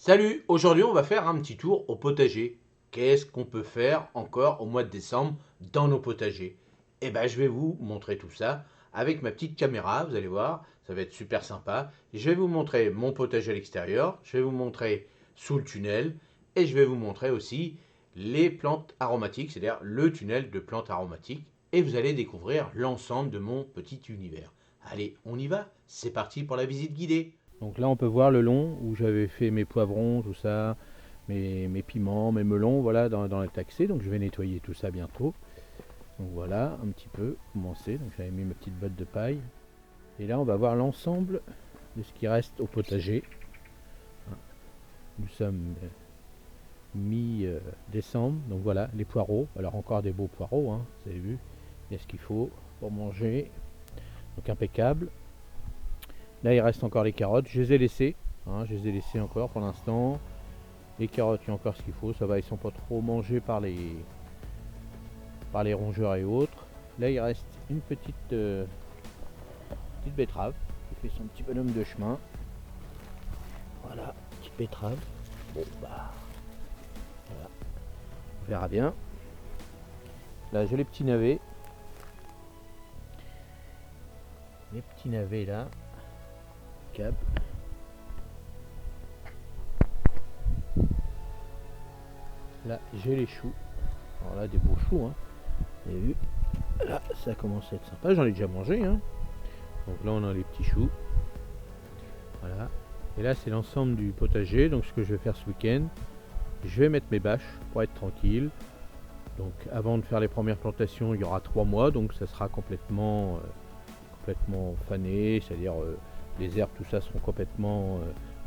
Salut, aujourd'hui on va faire un petit tour au potager. Qu'est-ce qu'on peut faire encore au mois de décembre dans nos potagers? Eh ben je vais vous montrer tout ça avec ma petite caméra, vous allez voir, ça va être super sympa. Je vais vous montrer mon potager à l'extérieur, je vais vous montrer sous le tunnel et je vais vous montrer aussi les plantes aromatiques, c'est-à-dire le tunnel de plantes aromatiques et vous allez découvrir l'ensemble de mon petit univers. Allez, on y va, c'est parti pour la visite guidée. Donc là, on peut voir le long où j'avais fait mes poivrons, tout ça, mes piments, mes melons, voilà, dans la taxée. Donc je vais nettoyer tout ça bientôt. Donc voilà, un petit peu commencé. Donc j'avais mis ma petite botte de paille. Et là, on va voir l'ensemble de ce qui reste au potager. Nous sommes mi-décembre. Donc voilà, les poireaux. Alors encore des beaux poireaux, hein, vous avez vu. Il y a ce qu'il faut pour manger. Donc impeccable. Là, il reste encore les carottes. Je les ai laissées. Je les ai laissées encore pour l'instant. Les carottes, il y a encore ce qu'il faut. Ça va, ils sont pas trop mangés par les rongeurs et autres. Là, il reste une petite betterave qui fait son petit bonhomme de chemin. Voilà, petite betterave. Bon, bah, voilà. On verra bien. Là, j'ai les petits navets. Les petits navets là. Cap. Là, j'ai les choux. Alors là, des beaux choux, hein. Vous avez vu. Là, ça commence à être sympa. J'en ai déjà mangé, hein. Donc là, on a les petits choux. Voilà. Et là, c'est l'ensemble du potager. Donc, ce que je vais faire ce week-end, je vais mettre mes bâches pour être tranquille. Donc, avant de faire les premières plantations, il y aura 3 mois. Donc, ça sera complètement fané. C'est-à-dire, les herbes, tout ça seront complètement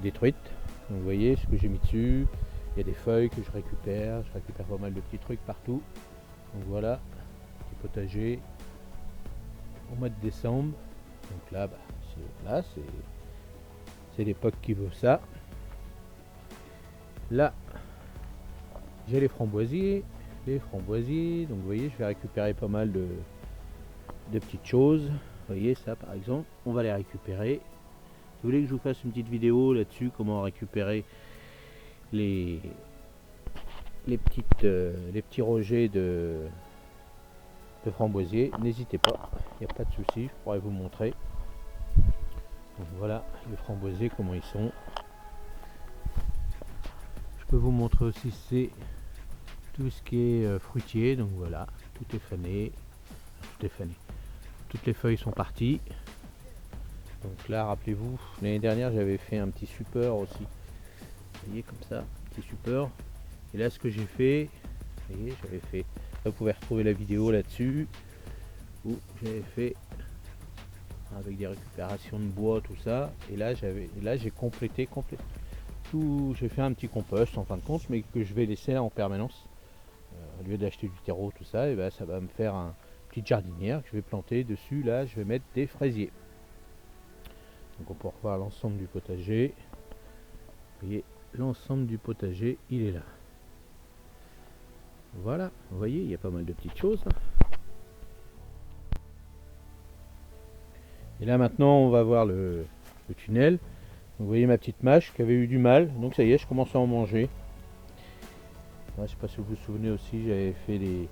détruites. Donc, vous voyez ce que j'ai mis dessus. Il y a des feuilles que je récupère. Je récupère pas mal de petits trucs partout. Donc, voilà, petit potager au mois de décembre. Donc là, c'est l'époque qui veut ça. Là, j'ai les framboisiers. Donc vous voyez, je vais récupérer pas mal de petites choses. Vous voyez ça par exemple, on va les récupérer. Vous voulez que je vous fasse une petite vidéo là-dessus, comment récupérer les, les petits rejets de framboisiers, n'hésitez pas, il n'y a pas de souci, je pourrais vous montrer. Donc voilà les framboisiers, comment ils sont. Je peux vous montrer aussi c'est tout ce qui est fruitier. Donc voilà, tout est fané. Toutes les feuilles sont parties. Donc là, rappelez-vous, l'année dernière j'avais fait un petit support aussi. Vous voyez comme ça, petit support. Et là ce que j'ai fait, vous voyez, j'avais fait, là, vous pouvez retrouver la vidéo là-dessus, où j'avais fait avec des récupérations de bois, tout ça. Et là j'ai complété tout, j'ai fait un petit compost en fin de compte, mais que je vais laisser là en permanence. Au lieu d'acheter du terreau, tout ça, et ben ça va me faire une petite jardinière que je vais planter dessus. Là, je vais mettre des fraisiers. Donc on peut revoir l'ensemble du potager. Vous voyez, l'ensemble du potager, il est là. Voilà, vous voyez, il y a pas mal de petites choses. Et là maintenant, on va voir le tunnel. Donc, vous voyez ma petite mâche qui avait eu du mal. Donc ça y est, je commence à en manger. Je ne sais pas si vous vous souvenez aussi, j'avais fait des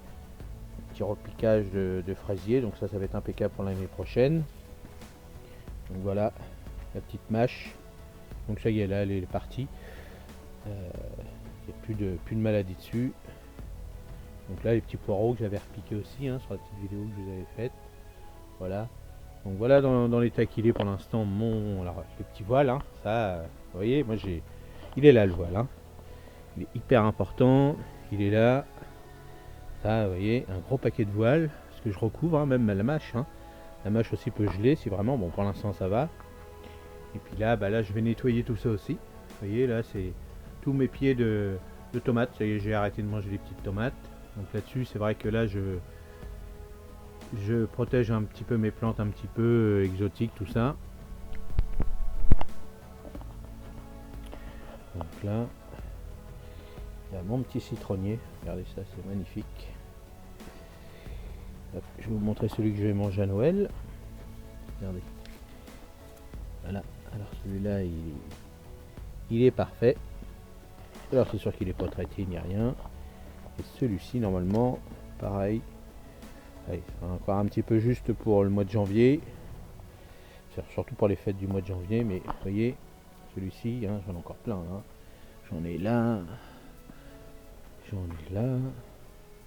petits repiquages de fraisiers. Donc ça va être impeccable pour l'année prochaine. Donc voilà, la petite mâche. Donc ça y est, là, elle est partie. Il n'y a plus de maladie dessus. Donc là, les petits poireaux que j'avais repiqués aussi, hein, sur la petite vidéo que je vous avais faite. Voilà. Donc voilà dans l'état qu'il est pour l'instant les petits voiles. Hein, ça, vous voyez, moi il est là le voile. Hein. Il est hyper important. Il est là. Ça, vous voyez, un gros paquet de voiles. Parce que je recouvre, hein, même la mâche. Hein. La mâche aussi peut geler si vraiment. Bon, pour l'instant ça va. Et puis là, là, je vais nettoyer tout ça aussi. Vous voyez, là, c'est tous mes pieds de tomates. Ça y est, j'ai arrêté de manger les petites tomates. Donc là-dessus, c'est vrai que là, je protège un petit peu mes plantes un petit peu exotiques, tout ça. Donc là, il y a mon petit citronnier. Regardez ça, c'est magnifique. Hop, je vais vous montrer celui que je vais manger à Noël. Regardez. Voilà. Alors celui-là, il est parfait. Alors c'est sûr qu'il n'est pas traité ni rien. Et celui-ci normalement pareil. Allez, encore un petit peu juste pour le mois de janvier. Surtout pour les fêtes du mois de janvier. Mais vous voyez, celui-ci, hein, j'en ai encore plein. Hein. J'en ai là. J'en ai là.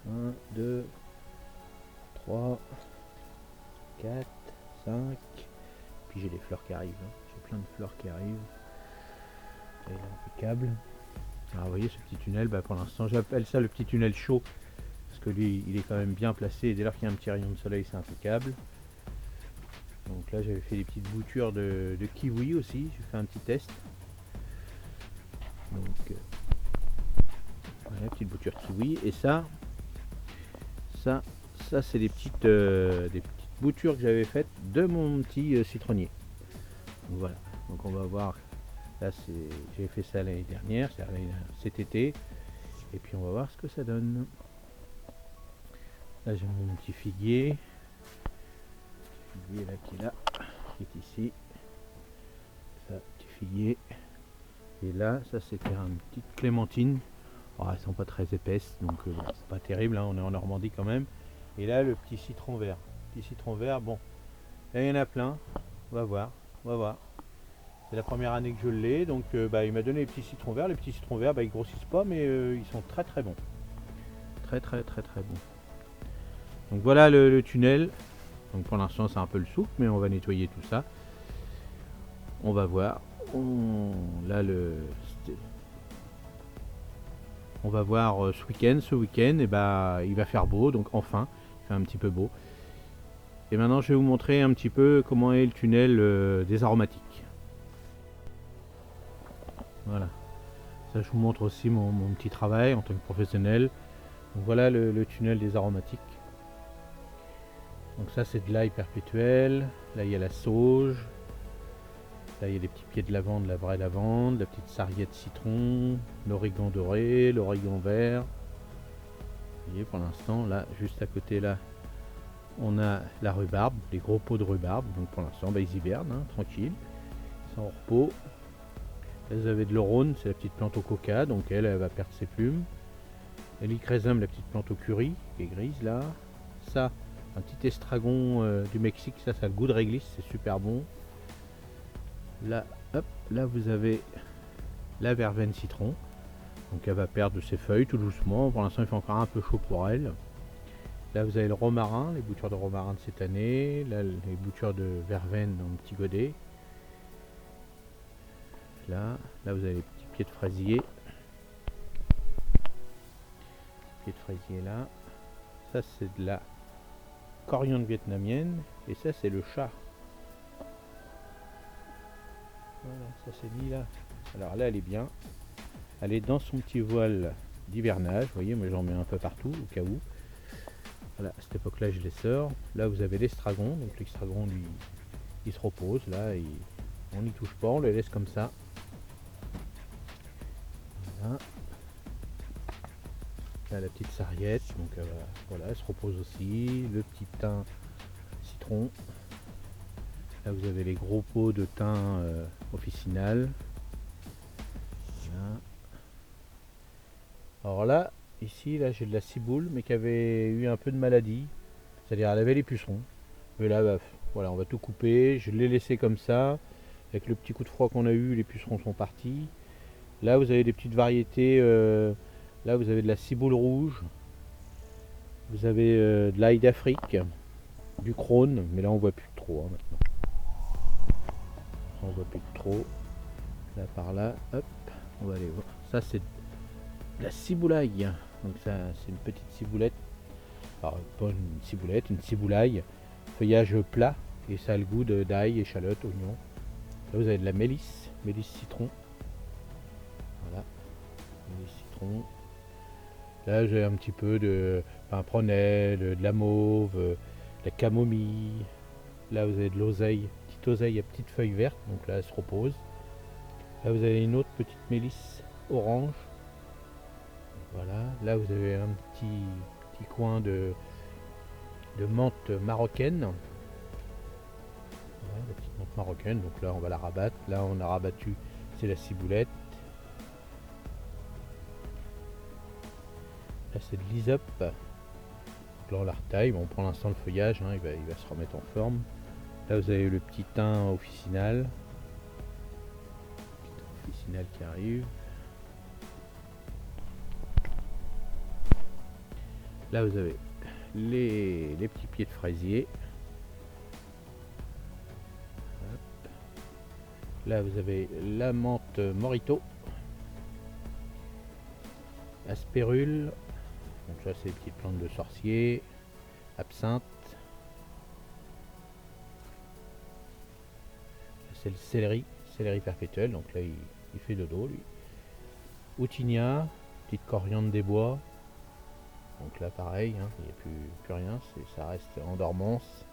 1, 2, 3, 4, 5. Puis j'ai des fleurs qui arrivent. Hein. J'ai plein de fleurs qui arrivent. Ça, il est impeccable. Alors vous voyez ce petit tunnel, bah, pour l'instant j'appelle ça le petit tunnel chaud. Parce que lui il est quand même bien placé. Et dès lors qu'il y a un petit rayon de soleil, c'est impeccable. Donc là j'avais fait des petites boutures de kiwi aussi. J'ai fait un petit test. Donc voilà, petite bouture kiwi. Et ça c'est des petites boutures que j'avais faites de mon petit citronnier. Donc voilà, donc on va voir. Là j'ai fait ça l'année dernière, cet été, et puis on va voir ce que ça donne. Là j'ai mon petit figuier là qui est là, qui est ici. Ça, petit figuier. Et là, ça c'était une petite clémentine. Oh, elles sont pas très épaisses, donc c'est pas terrible, hein, on est en Normandie quand même. Et là le petit citron vert. Petit citron vert, bon, là il y en a plein, on va voir. C'est la première année que je l'ai, donc il m'a donné les petits citrons verts. Les petits citrons verts, ils grossissent pas, mais ils sont très très bons. Très bons. Donc voilà le tunnel. Donc pour l'instant c'est un peu le souple, mais on va nettoyer tout ça. On va voir. On va voir ce week-end. Et il va faire beau, donc enfin, il fait un petit peu beau. Et maintenant je vais vous montrer un petit peu comment est le tunnel des aromatiques. Voilà, ça je vous montre aussi mon petit travail en tant que professionnel. Donc voilà le tunnel des aromatiques. Donc ça c'est de l'ail perpétuel, là il y a la sauge, là il y a des petits pieds de lavande, la vraie lavande, la petite sarriette citron, l'origan doré, l'origan vert. Vous voyez pour l'instant là juste à côté là on a la rhubarbe, les gros pots de rhubarbe. Donc pour l'instant ils hibernent, hein, tranquille, ils sont en repos. Là vous avez de l'orone, c'est la petite plante au coca, donc elle va perdre ses plumes. L'hélichrysum, la petite plante au curry, qui est grise là. Ça, un petit estragon du Mexique, ça a le goût de réglisse, c'est super bon. Là, hop, là vous avez la verveine citron. Donc elle va perdre ses feuilles tout doucement. Pour l'instant il fait encore un peu chaud pour elle. Là vous avez le romarin, les boutures de romarin de cette année. Là les boutures de verveine dans le petit godet. Là vous avez les petits pieds de fraisier. Pieds de fraisier là. Ça c'est de la coriandre vietnamienne. Et ça c'est le chat. Voilà, ça c'est mis là. Alors là elle est bien. Elle est dans son petit voile d'hivernage. Vous voyez, moi j'en mets un peu partout au cas où. Voilà, à cette époque là je les sors. Là vous avez l'estragon. Donc l'estragon lui il se repose là. On n'y touche pas, on le laisse comme ça. Voilà. Là la petite sarriette. Donc voilà, elle se repose aussi. Le petit thym citron. Là vous avez les gros pots de thym officinal. Voilà. Alors là, ici, là j'ai de la ciboule, mais qui avait eu un peu de maladie. C'est-à-dire elle avait les pucerons. Mais là, voilà, on va tout couper. Je l'ai laissé comme ça. Avec le petit coup de froid qu'on a eu, les pucerons sont partis. Là, vous avez des petites variétés. Là, vous avez de la ciboule rouge. Vous avez de l'ail d'Afrique, du crône, mais là on voit plus trop hein, maintenant. On voit plus trop. Là par là, hop, on va aller voir. Ça c'est de la ciboulaille. Donc ça c'est une petite ciboulette. Alors pas une ciboulette, une ciboulaille. Feuillage plat et ça a le goût d'ail, échalote, oignon. Là vous avez de la mélisse, mélisse citron. Voilà, mélisse citron. Là j'ai un petit peu de pimprenelle, de la mauve, de la camomille. Là vous avez de l'oseille, petite oseille à petites feuilles vertes, donc là elle se repose. Là vous avez une autre petite mélisse orange. Voilà, là vous avez un petit coin de menthe marocaine. Voilà, la petite menthe marocaine, donc là on va la rabattre. Là on a rabattu, c'est la ciboulette. Là c'est de l'Isop. Là on la retaille, bon pour l'instant le feuillage hein, il va se remettre en forme. Là vous avez le petit thym officinal. Petit thym officinal qui arrive. Là vous avez les petits pieds de fraisier. Hop. Là vous avez la menthe Morito. Aspérule. Donc ça c'est les petites plantes de sorcier. Absinthe. C'est le céleri perpétuel, donc là il fait dodo lui. Outigna, petite coriandre des bois. Donc là pareil, hein, il n'y a plus rien, ça reste en dormance.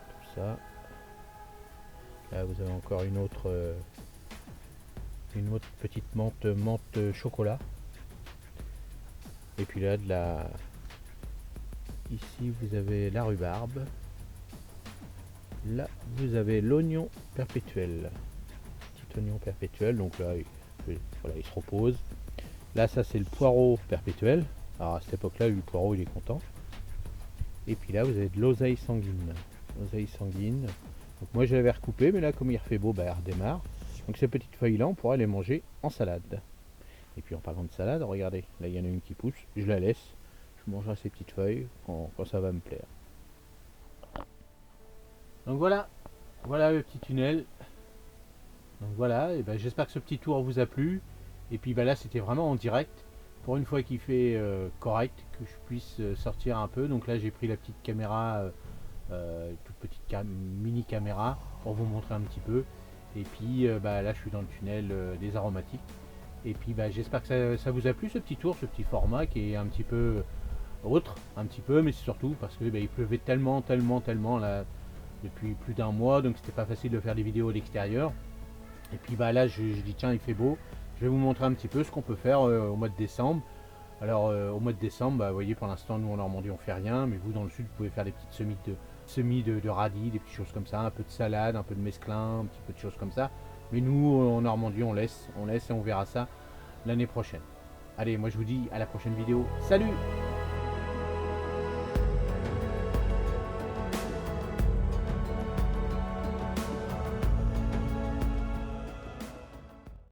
Tout ça. Là vous avez encore une autre petite menthe chocolat. Et puis là ici vous avez la rhubarbe. Là vous avez l'oignon perpétuel. Petit oignon perpétuel, donc là voilà, il se repose. Là ça c'est le poireau perpétuel. Alors à cette époque là le poireau il est content. Et puis là vous avez de l'oseille sanguine. L'oseille sanguine. Donc moi je l'avais recoupé, mais là comme il refait beau, bah, elle redémarre. Donc ces petites feuilles là on pourra les manger en salade. Et puis en parlant de salade, regardez, là il y en a une qui pousse, je la laisse. Je mangerai ces petites feuilles quand ça va me plaire. Donc voilà le petit tunnel. Donc voilà, et ben j'espère que ce petit tour vous a plu. Et puis ben là c'était vraiment en direct. Pour une fois qu'il fait correct, que je puisse sortir un peu. Donc là j'ai pris la petite caméra, toute petite mini caméra pour vous montrer un petit peu. Et puis bah, là je suis dans le tunnel des aromatiques. Et puis bah, j'espère que ça vous a plu ce petit tour, ce petit format qui est un petit peu autre, un petit peu, mais c'est surtout parce que bah, il pleuvait tellement là depuis plus d'un mois, donc c'était pas facile de faire des vidéos à l'extérieur. Et puis bah là je dis tiens il fait beau, je vais vous montrer un petit peu ce qu'on peut faire au mois de décembre. Alors au mois de décembre, bah, vous voyez pour l'instant nous en Normandie on fait rien, mais vous dans le sud vous pouvez faire des petites semis de radis, des petites choses comme ça, un peu de salade, un peu de mesclun, un petit peu de choses comme ça. Mais nous en Normandie on laisse et on verra ça l'année prochaine. Allez, moi je vous dis à la prochaine vidéo. Salut!